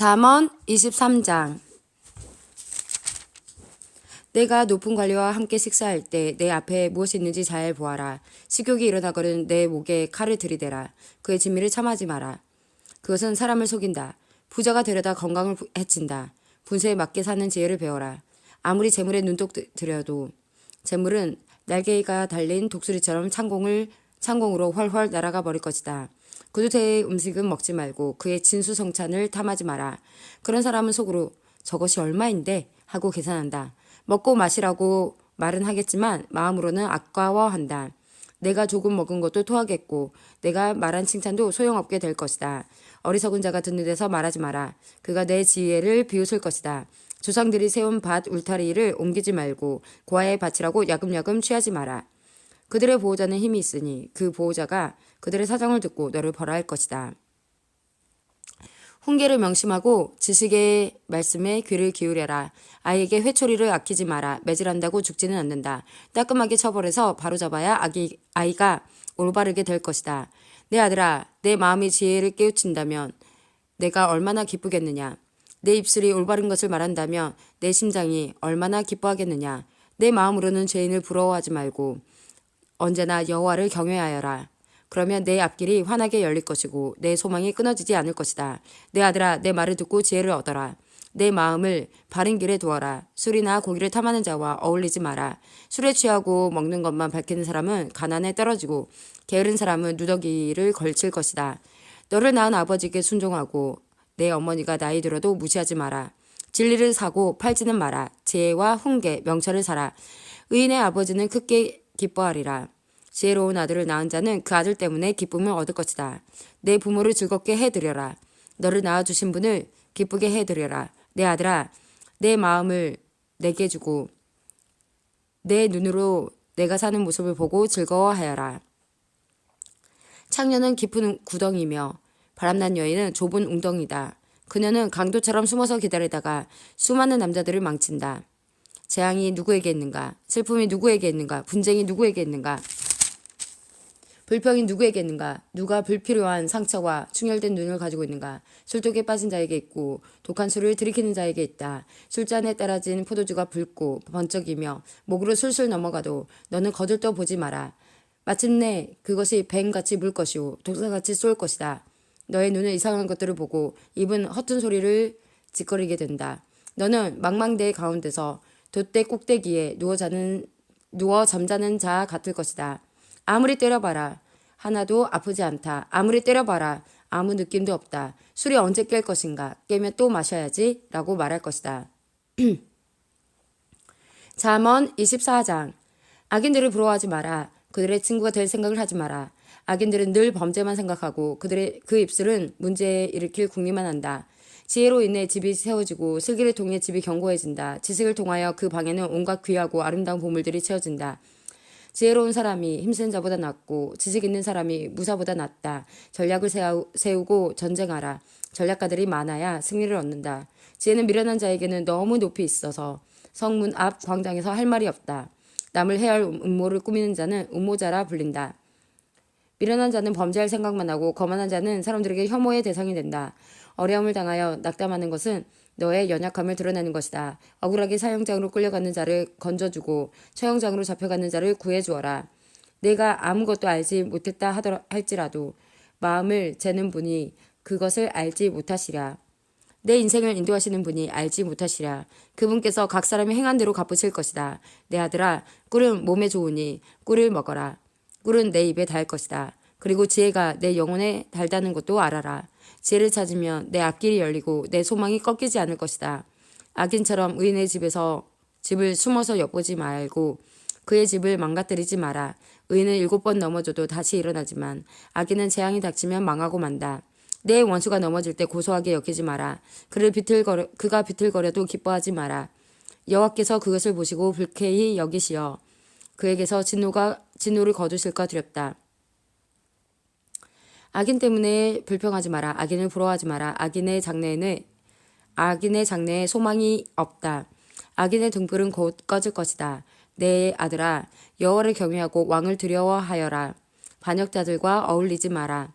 잠언 23장. 내가 높은 관리와 함께 식사할 때 내 앞에 무엇이 있는지 잘 보아라. 식욕이 일어나거든 내 목에 칼을 들이대라. 그의 진미를 참하지 마라. 그것은 사람을 속인다. 부자가 되려다 건강을 해친다. 분수에 맞게 사는 지혜를 배워라. 아무리 재물에 눈독 들여도 재물은 날개가 달린 독수리처럼 창공으로 훨훨 날아가 버릴 것이다. 구두쇠의 음식은 먹지 말고 그의 진수성찬을 탐하지 마라. 그런 사람은 속으로 저것이 얼마인데 하고 계산한다. 먹고 마시라고 말은 하겠지만 마음으로는 아까워한다. 내가 조금 먹은 것도 토하겠고 내가 말한 칭찬도 소용없게 될 것이다. 어리석은 자가 듣는 데서 말하지 마라. 그가 내 지혜를 비웃을 것이다. 조상들이 세운 밭 울타리를 옮기지 말고 고아의 밭이라고 야금야금 취하지 마라. 그들의 보호자는 힘이 있으니 그 보호자가 그들의 사정을 듣고 너를 벌할 것이다. 훈계를 명심하고 지식의 말씀에 귀를 기울여라. 아이에게 회초리를 아끼지 마라. 매질한다고 죽지는 않는다. 따끔하게 처벌해서 바로잡아야 아이가 올바르게 될 것이다. 내 아들아, 내 마음이 지혜를 깨우친다면 내가 얼마나 기쁘겠느냐. 내 입술이 올바른 것을 말한다면 내 심장이 얼마나 기뻐하겠느냐. 내 마음으로는 죄인을 부러워하지 말고 언제나 여호와를 경외하여라. 그러면 내 앞길이 환하게 열릴 것이고 내 소망이 끊어지지 않을 것이다. 내 아들아, 내 말을 듣고 지혜를 얻어라. 내 마음을 바른 길에 두어라. 술이나 고기를 탐하는 자와 어울리지 마라. 술에 취하고 먹는 것만 밝히는 사람은 가난에 떨어지고 게으른 사람은 누더기를 걸칠 것이다. 너를 낳은 아버지께 순종하고 내 어머니가 나이 들어도 무시하지 마라. 진리를 사고 팔지는 마라. 지혜와 훈계, 명철을 사라. 의인의 아버지는 크게 기뻐하리라. 지혜로운 아들을 낳은 자는 그 아들 때문에 기쁨을 얻을 것이다. 내 부모를 즐겁게 해드려라. 너를 낳아주신 분을 기쁘게 해드려라. 내 아들아, 내 마음을 내게 주고 내 눈으로 내가 사는 모습을 보고 즐거워하여라. 창녀는 깊은 구덩이며 바람난 여인은 좁은 웅덩이다. 그녀는 강도처럼 숨어서 기다리다가 수많은 남자들을 망친다. 재앙이 누구에게 있는가? 슬픔이 누구에게 있는가? 분쟁이 누구에게 있는가? 불평이 누구에게 있는가? 누가 불필요한 상처와 충혈된 눈을 가지고 있는가? 술독에 빠진 자에게 있고 독한 술을 들이키는 자에게 있다. 술잔에 따라진 포도주가 붉고 번쩍이며 목으로 술술 넘어가도 너는 거들떠 보지 마라. 마침내 그것이 뱀같이 물 것이요 독사같이 쏠 것이다. 너의 눈은 이상한 것들을 보고 입은 허튼 소리를 짓거리게 된다. 너는 망망대해 가운데서 돛대 꼭대기에 누워 잠자는 자 같을 것이다. 아무리 때려봐라. 하나도 아프지 않다. 아무리 때려봐라. 아무 느낌도 없다. 술이 언제 깰 것인가? 깨면 또 마셔야지. 라고 말할 것이다. 잠언 24장. 악인들을 부러워하지 마라. 그들의 친구가 될 생각을 하지 마라. 악인들은 늘 범죄만 생각하고 그 입술은 문제 일으킬 궁리만 한다. 지혜로 인해 집이 세워지고 슬기를 통해 집이 견고해진다. 지식을 통하여 그 방에는 온갖 귀하고 아름다운 보물들이 채워진다. 지혜로운 사람이 힘센 자보다 낫고 지식 있는 사람이 무사보다 낫다. 전략을 세우고 전쟁하라. 전략가들이 많아야 승리를 얻는다. 지혜는 미련한 자에게는 너무 높이 있어서 성문 앞 광장에서 할 말이 없다. 남을 해할 음모를 꾸미는 자는 음모자라 불린다. 미련한 자는 범죄할 생각만 하고 거만한 자는 사람들에게 혐오의 대상이 된다. 어려움을 당하여 낙담하는 것은 너의 연약함을 드러내는 것이다. 억울하게 사형장으로 끌려가는 자를 건져주고 처형장으로 잡혀가는 자를 구해주어라. 내가 아무것도 알지 못했다 할지라도 마음을 재는 분이 그것을 알지 못하시랴. 내 인생을 인도하시는 분이 알지 못하시랴. 그분께서 각 사람이 행한 대로 갚으실 것이다. 내 아들아, 꿀은 몸에 좋으니 꿀을 먹어라. 꿀은 내 입에 닿을 것이다. 그리고 지혜가 내 영혼에 달다는 것도 알아라. 지혜를 찾으면 내 앞길이 열리고 내 소망이 꺾이지 않을 것이다. 악인처럼 의인의 집을 숨어서 엿보지 말고 그의 집을 망가뜨리지 마라. 의인은 7번 넘어져도 다시 일어나지만 악인은 재앙이 닥치면 망하고 만다. 내 원수가 넘어질 때 고소하게 여기지 마라. 그가 비틀거려도 기뻐하지 마라. 여호와께서 그것을 보시고 불쾌히 여기시어 그에게서 진노를 거두실까 두렵다. 악인 때문에 불평하지 마라. 악인을 부러워하지 마라. 악인의 장래에 소망이 없다. 악인의 등불은 곧 꺼질 것이다. 내 아들아, 여호와를 경외하고 왕을 두려워하여라. 반역자들과 어울리지 마라.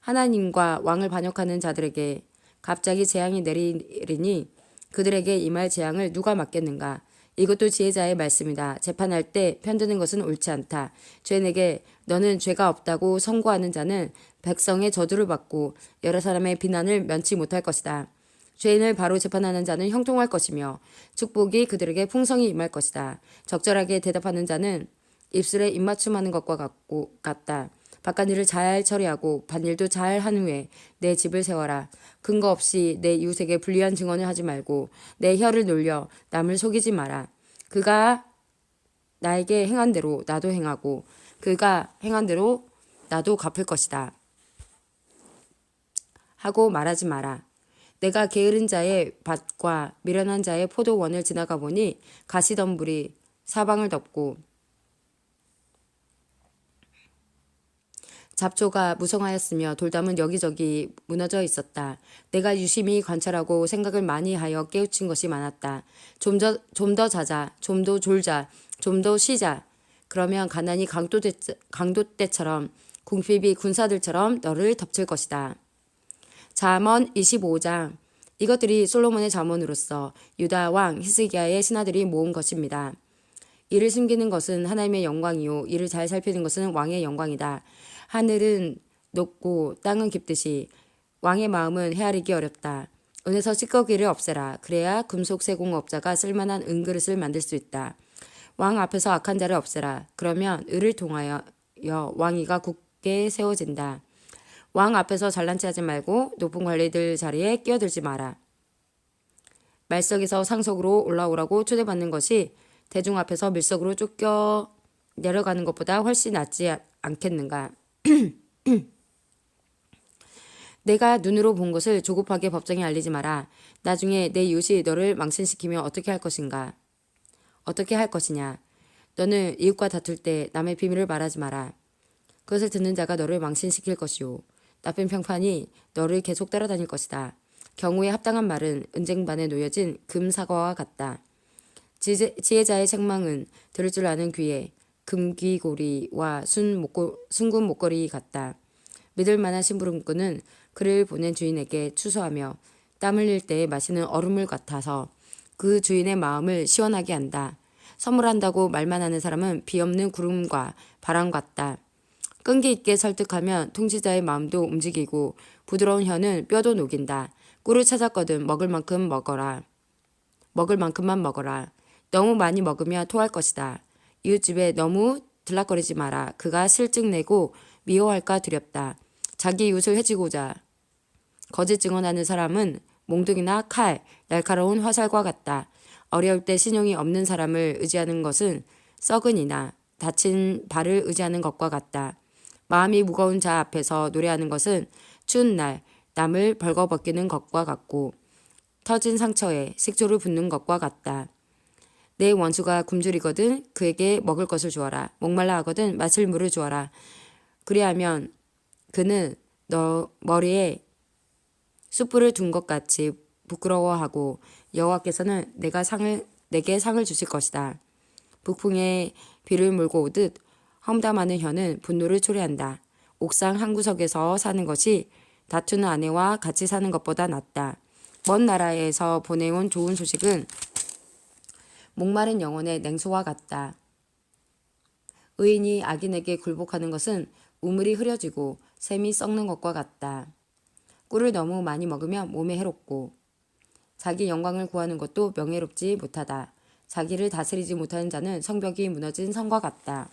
하나님과 왕을 반역하는 자들에게 갑자기 재앙이 내리니 그들에게 임할 재앙을 누가 막겠는가? 이것도 지혜자의 말씀이다. 재판할 때 편드는 것은 옳지 않다. 죄인에게 너는 죄가 없다고 선고하는 자는 백성의 저주를 받고 여러 사람의 비난을 면치 못할 것이다. 죄인을 바로 재판하는 자는 형통할 것이며 축복이 그들에게 풍성히 임할 것이다. 적절하게 대답하는 자는 입술에 입맞춤하는 것과 같다. 바깥일을 잘 처리하고 밭일도 잘 한 후에 내 집을 세워라. 근거 없이 내 이웃에게 불리한 증언을 하지 말고 내 혀를 놀려 남을 속이지 마라. 그가 나에게 행한 대로 나도 행하고 그가 행한 대로 나도 갚을 것이다. 하고 말하지 마라. 내가 게으른 자의 밭과 미련한 자의 포도원을 지나가 보니 가시덤불이 사방을 덮고 잡초가 무성하였으며 돌담은 여기저기 무너져 있었다. 내가 유심히 관찰하고 생각을 많이 하여 깨우친 것이 많았다. 좀 더 자자, 좀 더 졸자, 좀 더 쉬자. 그러면 가난이 강도 때처럼 궁핍이 군사들처럼 너를 덮칠 것이다. 잠언 25장. 이것들이 솔로몬의 잠언으로서 유다 왕 히스기야의 신하들이 모은 것입니다. 이를 숨기는 것은 하나님의 영광이요 이를 잘 살피는 것은 왕의 영광이다. 하늘은 높고 땅은 깊듯이 왕의 마음은 헤아리기 어렵다. 은에서 찌꺼기를 없애라. 그래야 금속 세공업자가 쓸만한 은그릇을 만들 수 있다. 왕 앞에서 악한 자를 없애라. 그러면 을을 통하여 왕위가 굳게 세워진다. 왕 앞에서 잘난 체 하지 말고 높은 관리들 자리에 끼어들지 마라. 말석에서 상석으로 올라오라고 초대받는 것이 대중 앞에서 밀석으로 쫓겨 내려가는 것보다 훨씬 낫지 않겠는가. 내가 눈으로 본 것을 조급하게 법정에 알리지 마라. 나중에 내 이웃이 너를 망신시키면 어떻게 할 것인가? 어떻게 할 것이냐? 너는 이웃과 다툴 때 남의 비밀을 말하지 마라. 그것을 듣는 자가 너를 망신시킬 것이요. 나쁜 평판이 너를 계속 따라다닐 것이다. 경우에 합당한 말은 은쟁반에 놓여진 금사과와 같다. 지혜자의 책망은 들을 줄 아는 귀에 금귀고리와 순금 목걸이 같다. 믿을 만한 심부름꾼은 그를 보낸 주인에게 추소하며 땀 흘릴 때에 마시는 얼음물 같아서 그 주인의 마음을 시원하게 한다. 선물한다고 말만 하는 사람은 비 없는 구름과 바람 같다. 끈기 있게 설득하면 통치자의 마음도 움직이고 부드러운 혀는 뼈도 녹인다. 꿀을 찾았거든 먹을 만큼 먹어라. 먹을 만큼만 먹어라. 너무 많이 먹으면 토할 것이다. 이웃집에 너무 들락거리지 마라. 그가 실증 내고 미워할까 두렵다. 자기 이웃을 해치고자 거짓 증언하는 사람은 몽둥이나 칼, 날카로운 화살과 같다. 어려울 때 신용이 없는 사람을 의지하는 것은 썩은 이나 다친 발을 의지하는 것과 같다. 마음이 무거운 자 앞에서 노래하는 것은 추운 날 남을 벌거벗기는 것과 같고 터진 상처에 식초를 붓는 것과 같다. 내 원수가 굶주리거든 그에게 먹을 것을 주어라. 목말라 하거든 마실 물을 주어라. 그리하면 그는 너 머리에 숯불을 둔 것 같이 부끄러워하고 여호와께서는 내게 상을 주실 것이다. 북풍에 비를 몰고 오듯 험담하는 혀는 분노를 초래한다. 옥상 한 구석에서 사는 것이 다투는 아내와 같이 사는 것보다 낫다. 먼 나라에서 보내온 좋은 소식은 목마른 영혼의 냉소와 같다. 의인이 악인에게 굴복하는 것은 우물이 흐려지고 샘이 썩는 것과 같다. 꿀을 너무 많이 먹으면 몸에 해롭고 자기 영광을 구하는 것도 명예롭지 못하다. 자기를 다스리지 못하는 자는 성벽이 무너진 성과 같다.